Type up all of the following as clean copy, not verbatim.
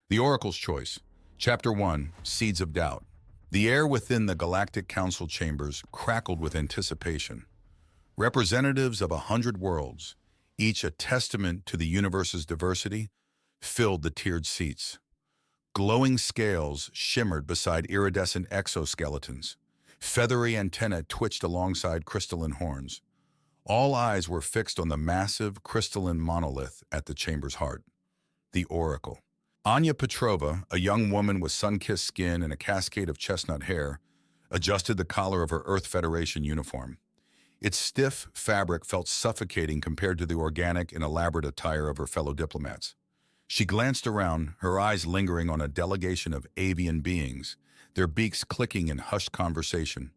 The Oracle's Choice. Chapter 1, Seeds of Doubt. The air within the Galactic Council chambers crackled with anticipation. Representatives of 100 worlds, each a testament to the universe's diversity, filled the tiered seats. Glowing scales shimmered beside iridescent exoskeletons. Feathery antennae twitched alongside crystalline horns. All eyes were fixed on the massive crystalline monolith at the chamber's heart. The Oracle. Anya Petrova, a young woman with sun-kissed skin and a cascade of chestnut hair, adjusted the collar of her Earth Federation uniform. Its stiff fabric felt suffocating compared to the organic and elaborate attire of her fellow diplomats. She glanced around, her eyes lingering on a delegation of avian beings, their beaks clicking in hushed conversation,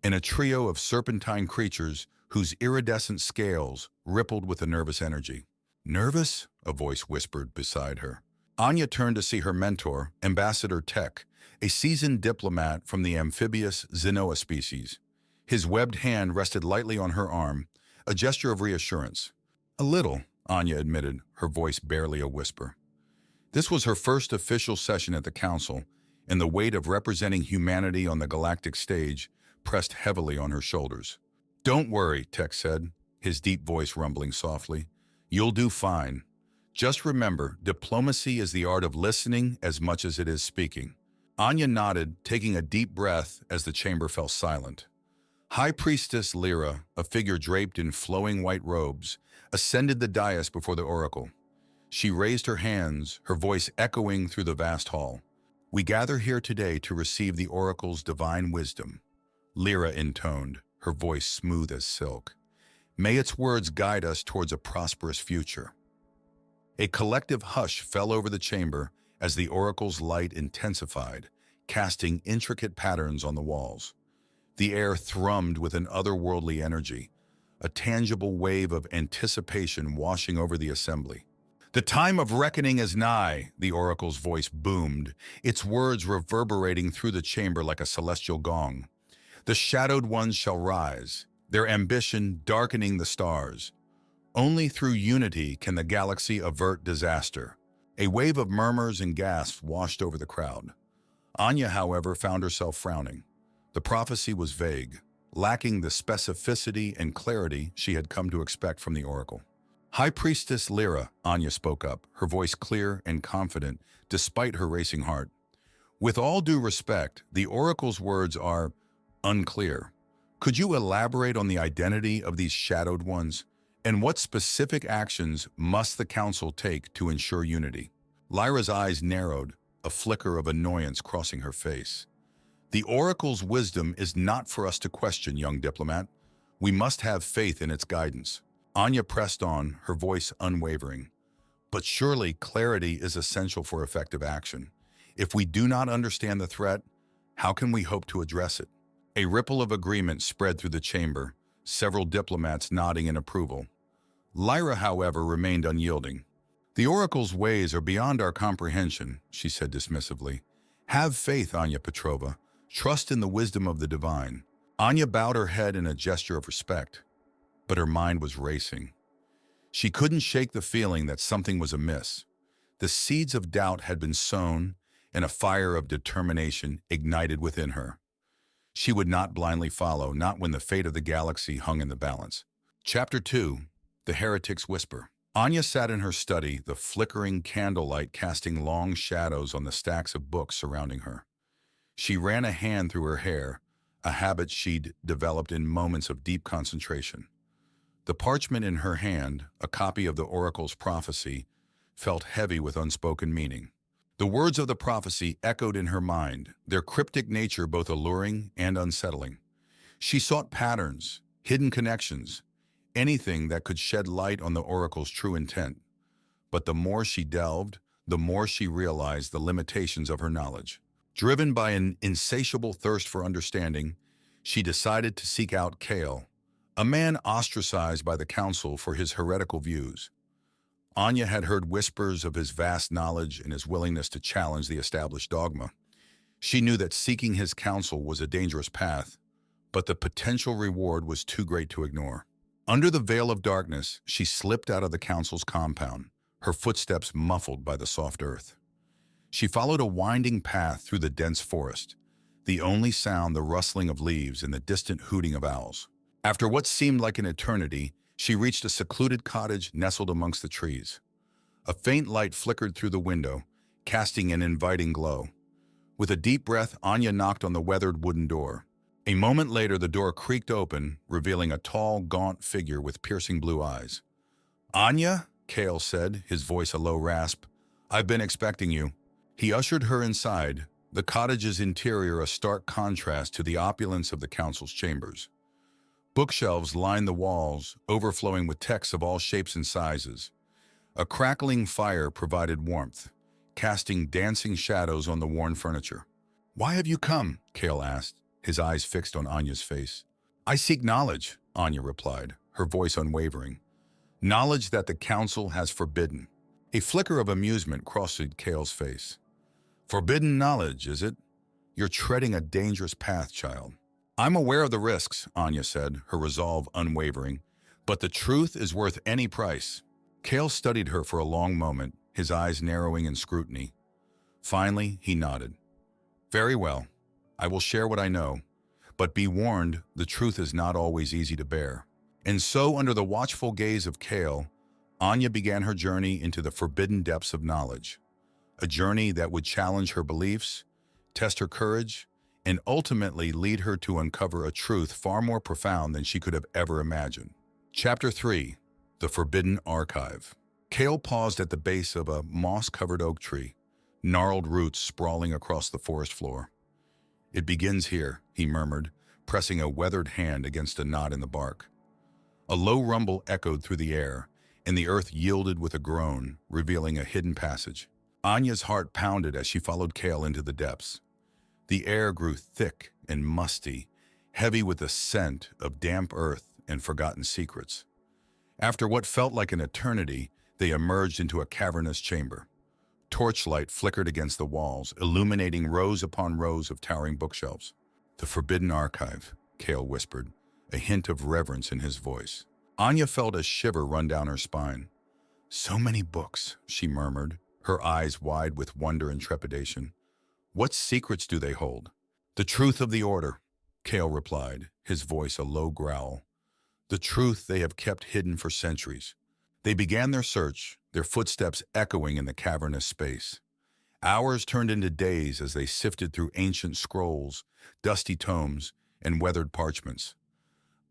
and a trio of serpentine creatures whose iridescent scales rippled with a nervous energy. "Nervous?" a voice whispered beside her. Anya turned to see her mentor, Ambassador Tech, a seasoned diplomat from the amphibious Xenoa species. His webbed hand rested lightly on her arm, a gesture of reassurance. "A little," Anya admitted, her voice barely a whisper. This was her first official session at the Council, and the weight of representing humanity on the galactic stage pressed heavily on her shoulders. "Don't worry," Tech said, his deep voice rumbling softly. "You'll do fine. Just remember, diplomacy is the art of listening as much as it is speaking." Anya nodded, taking a deep breath as the chamber fell silent. High Priestess Lyra, a figure draped in flowing white robes, ascended the dais before the Oracle. She raised her hands, her voice echoing through the vast hall. "We gather here today to receive the Oracle's divine wisdom," Lyra intoned, her voice smooth as silk. "May its words guide us towards a prosperous future." A collective hush fell over the chamber as the Oracle's light intensified, casting intricate patterns on the walls. The air thrummed with an otherworldly energy, a tangible wave of anticipation washing over the assembly. "The time of reckoning is nigh," the Oracle's voice boomed, its words reverberating through the chamber like a celestial gong. "The shadowed ones shall rise, their ambition darkening the stars. Only through unity can the galaxy avert disaster." A wave of murmurs and gasps washed over the crowd. Anya, however, found herself frowning. The prophecy was vague, lacking the specificity and clarity she had come to expect from the Oracle. "High Priestess Lyra," Anya spoke up, her voice clear and confident despite her racing heart. "With all due respect, the Oracle's words are unclear. Could you elaborate on the identity of these shadowed ones? And what specific actions must the Council take to ensure unity?" Lyra's eyes narrowed, a flicker of annoyance crossing her face. "The Oracle's wisdom is not for us to question, young diplomat. We must have faith in its guidance." Anya pressed on, her voice unwavering. "But surely clarity is essential for effective action. If we do not understand the threat, how can we hope to address it?" A ripple of agreement spread through the chamber, several diplomats nodding in approval. Lyra, however, remained unyielding. "The Oracle's ways are beyond our comprehension," she said dismissively. "Have faith, Anya Petrova. Trust in the wisdom of the divine." Anya bowed her head in a gesture of respect, but her mind was racing. She couldn't shake the feeling that something was amiss. The seeds of doubt had been sown, and a fire of determination ignited within her. She would not blindly follow, not when the fate of the galaxy hung in the balance. Chapter 2. The Heretic's Whisper. Anya sat in her study, the flickering candlelight casting long shadows on the stacks of books surrounding her. She ran a hand through her hair, a habit she'd developed in moments of deep concentration. The parchment in her hand, a copy of the Oracle's prophecy, felt heavy with unspoken meaning. The words of the prophecy echoed in her mind, their cryptic nature both alluring and unsettling. She sought patterns, hidden connections, anything that could shed light on the Oracle's true intent. But the more she delved, the more she realized the limitations of her knowledge. Driven by an insatiable thirst for understanding, she decided to seek out Kale, a man ostracized by the Council for his heretical views. Anya had heard whispers of his vast knowledge and his willingness to challenge the established dogma. She knew that seeking his counsel was a dangerous path, but the potential reward was too great to ignore. Under the veil of darkness, she slipped out of the Council's compound, her footsteps muffled by the soft earth. She followed a winding path through the dense forest, the only sound the rustling of leaves and the distant hooting of owls. After what seemed like an eternity, she reached a secluded cottage nestled amongst the trees. A faint light flickered through the window, casting an inviting glow. With a deep breath, Anya knocked on the weathered wooden door. A moment later, the door creaked open, revealing a tall, gaunt figure with piercing blue eyes. "Anya," Cale said, his voice a low rasp, "I've been expecting you." He ushered her inside, the cottage's interior a stark contrast to the opulence of the council's chambers. Bookshelves lined the walls, overflowing with texts of all shapes and sizes. A crackling fire provided warmth, casting dancing shadows on the worn furniture. "Why have you come?" Cale asked, his eyes fixed on Anya's face. "I seek knowledge," Anya replied, her voice unwavering. "Knowledge that the council has forbidden." A flicker of amusement crossed Cale's face. "Forbidden knowledge, is it? You're treading a dangerous path, child." "I'm aware of the risks," Anya said, her resolve unwavering, "but the truth is worth any price." Cale studied her for a long moment, his eyes narrowing in scrutiny. Finally, he nodded. "Very well. I will share what I know, but be warned, the truth is not always easy to bear." And so, under the watchful gaze of Cale, Anya began her journey into the forbidden depths of knowledge. A journey that would challenge her beliefs, test her courage, and ultimately lead her to uncover a truth far more profound than she could have ever imagined. Chapter 3. The Forbidden Archive. Cale paused at the base of a moss-covered oak tree, gnarled roots sprawling across the forest floor. "It begins here," he murmured, pressing a weathered hand against a knot in the bark. A low rumble echoed through the air, and the earth yielded with a groan, revealing a hidden passage. Anya's heart pounded as she followed Cale into the depths. The air grew thick and musty, heavy with the scent of damp earth and forgotten secrets. After what felt like an eternity, they emerged into a cavernous chamber. Torchlight flickered against the walls, illuminating rows upon rows of towering bookshelves. "The Forbidden Archive," Cale whispered, a hint of reverence in his voice. Anya felt a shiver run down her spine. "So many books," she murmured, her eyes wide with wonder and trepidation. "What secrets do they hold?" "The truth of the Order," Cale replied, his voice a low growl. "The truth they have kept hidden for centuries." They began their search, their footsteps echoing in the cavernous space. Hours turned into days as they sifted through ancient scrolls, dusty tomes, and weathered parchments.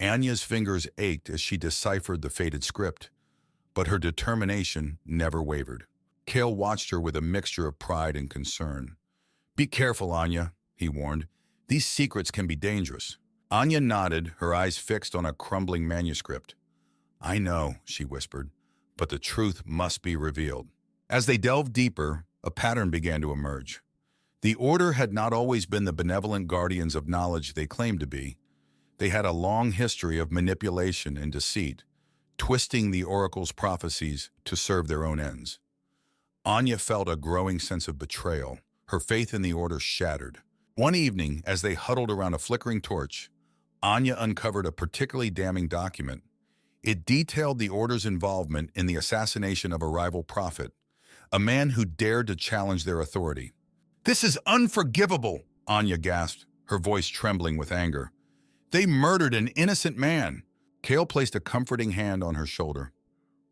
Anya's fingers ached as she deciphered the faded script, but her determination never wavered. Cale watched her with a mixture of pride and concern. "Be careful, Anya," he warned. "These secrets can be dangerous." Anya nodded, her eyes fixed on a crumbling manuscript. "I know," she whispered, "but the truth must be revealed." As they delved deeper, a pattern began to emerge. The Order had not always been the benevolent guardians of knowledge they claimed to be. They had a long history of manipulation and deceit, twisting the Oracle's prophecies to serve their own ends. Anya felt a growing sense of betrayal, her faith in the Order shattered. One evening, as they huddled around a flickering torch, Anya uncovered a particularly damning document. It detailed the Order's involvement in the assassination of a rival prophet, a man who dared to challenge their authority. "This is unforgivable," Anya gasped, her voice trembling with anger. "They murdered an innocent man." Cale placed a comforting hand on her shoulder.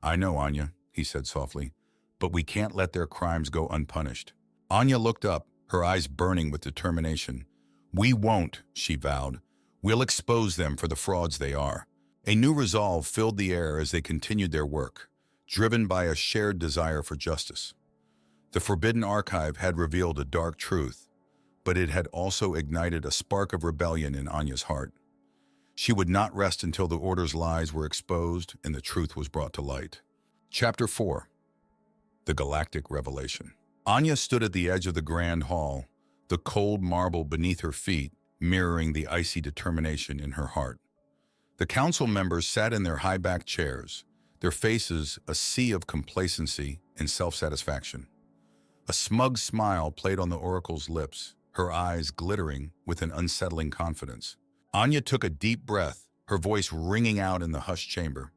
"I know, Anya," he said softly, "but we can't let their crimes go unpunished." Anya looked up, her eyes burning with determination. "We won't," she vowed. "We'll expose them for the frauds they are." A new resolve filled the air as they continued their work, driven by a shared desire for justice. The Forbidden Archive had revealed a dark truth, but it had also ignited a spark of rebellion in Anya's heart. She would not rest until the Order's lies were exposed and the truth was brought to light. Chapter 4. The Galactic Revelation. Anya stood at the edge of the grand hall, the cold marble beneath her feet mirroring the icy determination in her heart. The council members sat in their high-backed chairs, their faces a sea of complacency and self-satisfaction. A smug smile played on the Oracle's lips, her eyes glittering with an unsettling confidence. Anya took a deep breath, her voice ringing out in the hushed chamber.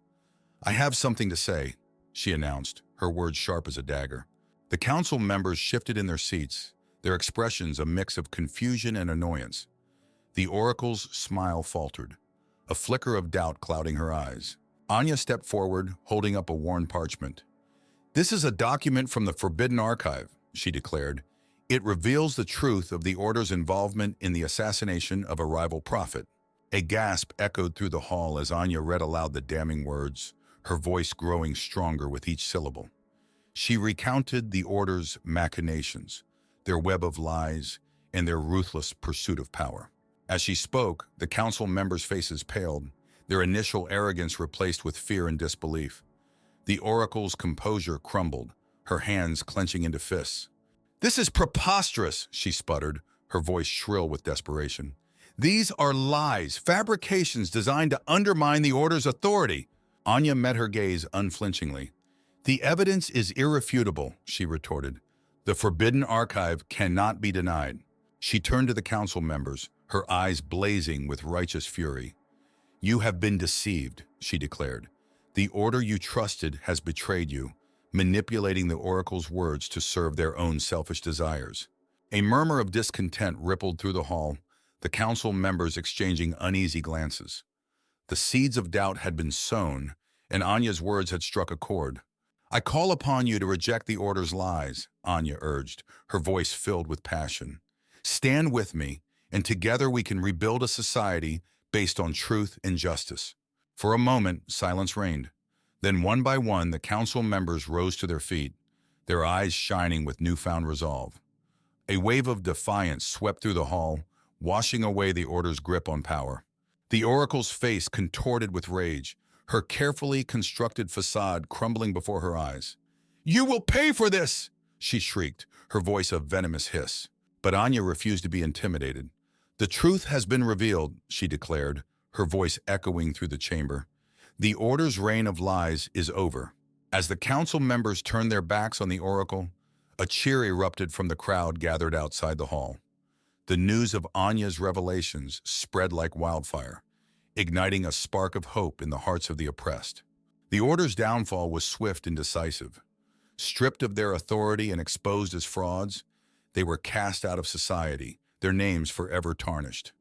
"I have something to say," she announced, her words sharp as a dagger. The council members shifted in their seats, their expressions a mix of confusion and annoyance. The oracle's smile faltered, a flicker of doubt clouding her eyes. Anya stepped forward, holding up a worn parchment. "This is a document from the Forbidden Archive," she declared. "It reveals the truth of the Order's involvement in the assassination of a rival prophet." A gasp echoed through the hall as Anya read aloud the damning words, her voice growing stronger with each syllable. She recounted the Order's machinations, their web of lies, and their ruthless pursuit of power. As she spoke, the council members' faces paled, their initial arrogance replaced with fear and disbelief. The oracle's composure crumbled, her hands clenching into fists. "This is preposterous," she sputtered, her voice shrill with desperation. "These are lies, fabrications designed to undermine the Order's authority." Anya met her gaze unflinchingly. "The evidence is irrefutable," she retorted. "The Forbidden Archive cannot be denied." She turned to the council members, her eyes blazing with righteous fury. "You have been deceived," she declared. "The Order you trusted has betrayed you, manipulating the Oracle's words to serve their own selfish desires." A murmur of discontent rippled through the hall, the council members exchanging uneasy glances. The seeds of doubt had been sown, and Anya's words had struck a chord. "I call upon you to reject the Order's lies," Anya urged, her voice filled with passion. "Stand with me, and together we can rebuild a society based on truth and justice." For a moment, silence reigned. Then one by one, the council members rose to their feet, their eyes shining with newfound resolve. A wave of defiance swept through the hall, washing away the Order's grip on power. The Oracle's face contorted with rage, her carefully constructed facade crumbling before her eyes. "You will pay for this!" she shrieked, her voice a venomous hiss. But Anya refused to be intimidated. "The truth has been revealed," she declared, her voice echoing through the chamber. "The Order's reign of lies is over." As the council members turned their backs on the Oracle, a cheer erupted from the crowd gathered outside the hall. The news of Anya's revelations spread like wildfire, igniting a spark of hope in the hearts of the oppressed. The Order's downfall was swift and decisive. Stripped of their authority and exposed as frauds, they were cast out of society, their names forever tarnished.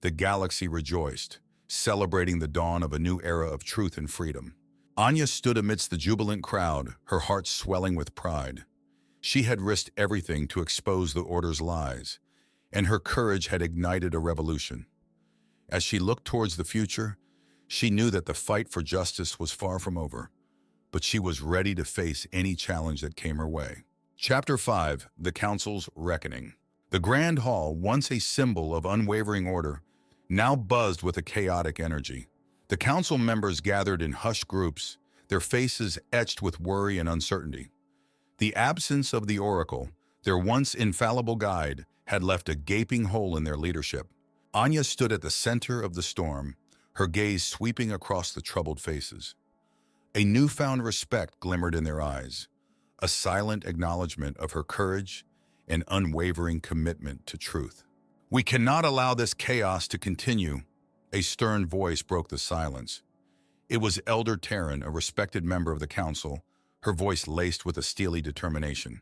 The galaxy rejoiced, celebrating the dawn of a new era of truth and freedom. Anya stood amidst the jubilant crowd, her heart swelling with pride. She had risked everything to expose the Order's lies, and her courage had ignited a revolution. As she looked towards the future, she knew that the fight for justice was far from over, but she was ready to face any challenge that came her way. Chapter 5: The Council's Reckoning. The Grand Hall, once a symbol of unwavering order, now buzzed with a chaotic energy. The council members gathered in hushed groups, their faces etched with worry and uncertainty. The absence of the Oracle, their once infallible guide, had left a gaping hole in their leadership. Anya stood at the center of the storm, her gaze sweeping across the troubled faces. A newfound respect glimmered in their eyes, a silent acknowledgement of her courage and unwavering commitment to truth. "We cannot allow this chaos to continue," a stern voice broke the silence. It was Elder Terran, a respected member of the council, her voice laced with a steely determination.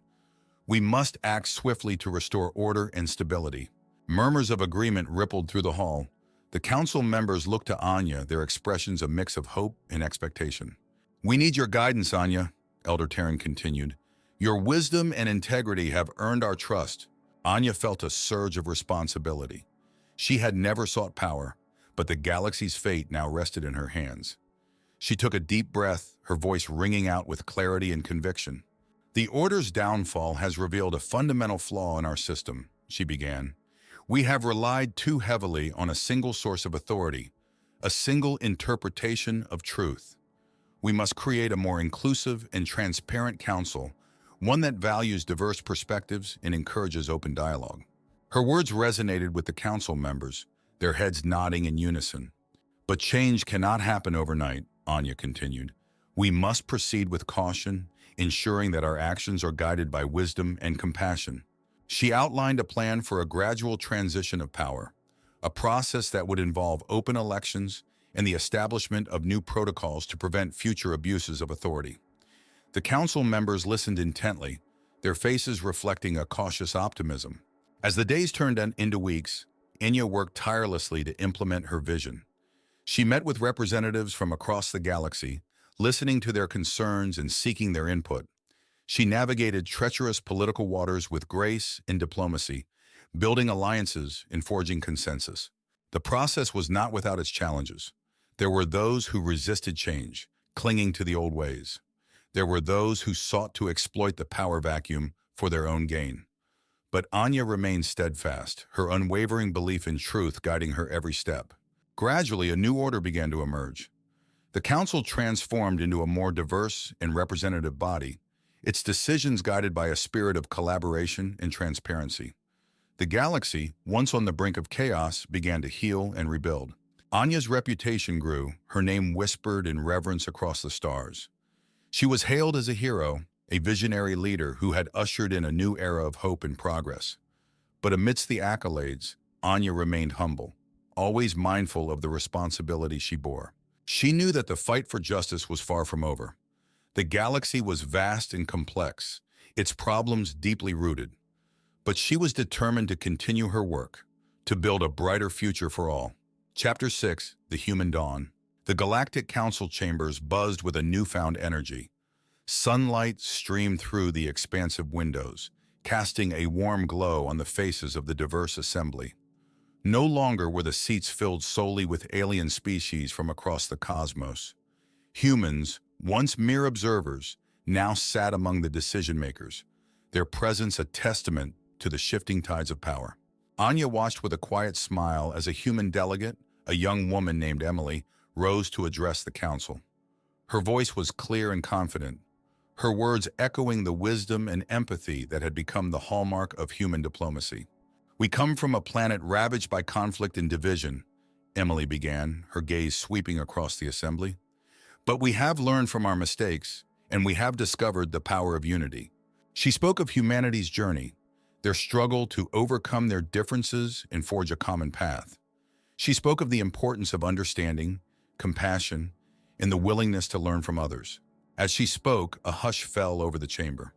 "We must act swiftly to restore order and stability." Murmurs of agreement rippled through the hall. The council members looked to Anya, their expressions a mix of hope and expectation. "We need your guidance, Anya," Elder Terran continued. "Your wisdom and integrity have earned our trust." Anya felt a surge of responsibility. She had never sought power, but the galaxy's fate now rested in her hands. She took a deep breath, her voice ringing out with clarity and conviction. "The Order's downfall has revealed a fundamental flaw in our system," she began. "We have relied too heavily on a single source of authority, a single interpretation of truth. We must create a more inclusive and transparent council, one that values diverse perspectives and encourages open dialogue." Her words resonated with the council members, their heads nodding in unison. "But change cannot happen overnight," Anya continued. "We must proceed with caution, ensuring that our actions are guided by wisdom and compassion." She outlined a plan for a gradual transition of power, a process that would involve open elections and the establishment of new protocols to prevent future abuses of authority. The council members listened intently, their faces reflecting a cautious optimism. As the days turned into weeks, Enya worked tirelessly to implement her vision. She met with representatives from across the galaxy, listening to their concerns and seeking their input. She navigated treacherous political waters with grace and diplomacy, building alliances and forging consensus. The process was not without its challenges. There were those who resisted change, clinging to the old ways. There were those who sought to exploit the power vacuum for their own gain. But Anya remained steadfast, her unwavering belief in truth guiding her every step. Gradually, a new order began to emerge. The council transformed into a more diverse and representative body, its decisions guided by a spirit of collaboration and transparency. The galaxy, once on the brink of chaos, began to heal and rebuild. Anya's reputation grew, her name whispered in reverence across the stars. She was hailed as a hero, a visionary leader who had ushered in a new era of hope and progress. But amidst the accolades, Anya remained humble, always mindful of the responsibility she bore. She knew that the fight for justice was far from over. The galaxy was vast and complex, its problems deeply rooted. But she was determined to continue her work, to build a brighter future for all. Chapter 6, The Human Dawn. The Galactic Council chambers buzzed with a newfound energy. Sunlight streamed through the expansive windows, casting a warm glow on the faces of the diverse assembly. No longer were the seats filled solely with alien species from across the cosmos. Humans, once mere observers, now sat among the decision-makers, their presence a testament to the shifting tides of power. Anya watched with a quiet smile as a human delegate, a young woman named Emily, rose to address the council. Her voice was clear and confident, her words echoing the wisdom and empathy that had become the hallmark of human diplomacy. "We come from a planet ravaged by conflict and division," Emily began, her gaze sweeping across the assembly. "But we have learned from our mistakes, and we have discovered the power of unity." She spoke of humanity's journey, their struggle to overcome their differences and forge a common path. She spoke of the importance of understanding, compassion, and the willingness to learn from others. As she spoke, a hush fell over the chamber.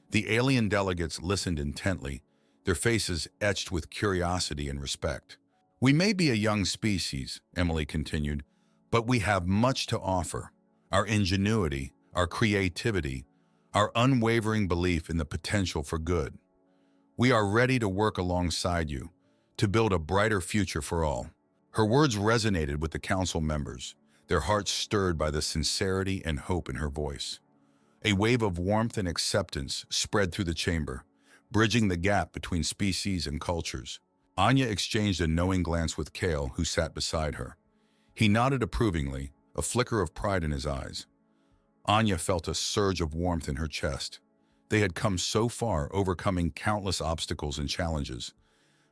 The alien delegates listened intently, their faces etched with curiosity and respect. "We may be a young species," Emily continued, "but we have much to offer. Our ingenuity, our creativity, our unwavering belief in the potential for good. We are ready to work alongside you, to build a brighter future for all." Her words resonated with the council members, their hearts stirred by the sincerity and hope in her voice. A wave of warmth and acceptance spread through the chamber, bridging the gap between species and cultures. Anya exchanged a knowing glance with Kale, who sat beside her. He nodded approvingly, a flicker of pride in his eyes. Anya felt a surge of warmth in her chest. They had come so far, overcoming countless obstacles and challenges.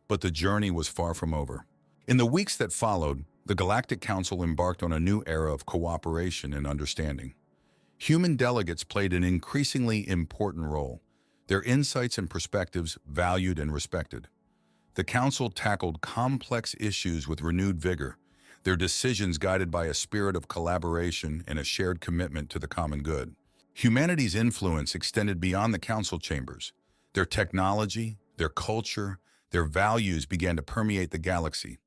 But the journey was far from over. In the weeks that followed, the Galactic Council embarked on a new era of cooperation and understanding. Human delegates played an increasingly important role, their insights and perspectives valued and respected. The Council tackled complex issues with renewed vigor, their decisions guided by a spirit of collaboration and a shared commitment to the common good. Humanity's influence extended beyond the council chambers. Their technology, their culture, their values began to permeate the galaxy.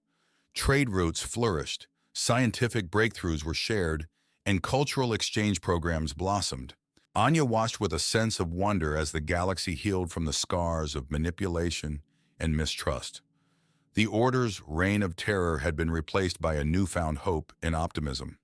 Trade routes flourished, scientific breakthroughs were shared, and cultural exchange programs blossomed. Anya watched with a sense of wonder as the galaxy healed from the scars of manipulation and mistrust. The Order's reign of terror had been replaced by a newfound hope and optimism.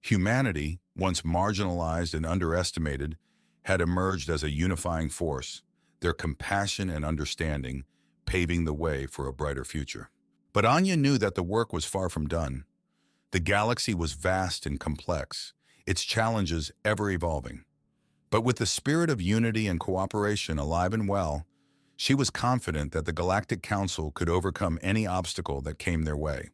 Humanity, once marginalized and underestimated, had emerged as a unifying force, their compassion and understanding paving the way for a brighter future. But Anya knew that the work was far from done. The galaxy was vast and complex, its challenges ever-evolving. But with the spirit of unity and cooperation alive and well, she was confident that the Galactic Council could overcome any obstacle that came their way.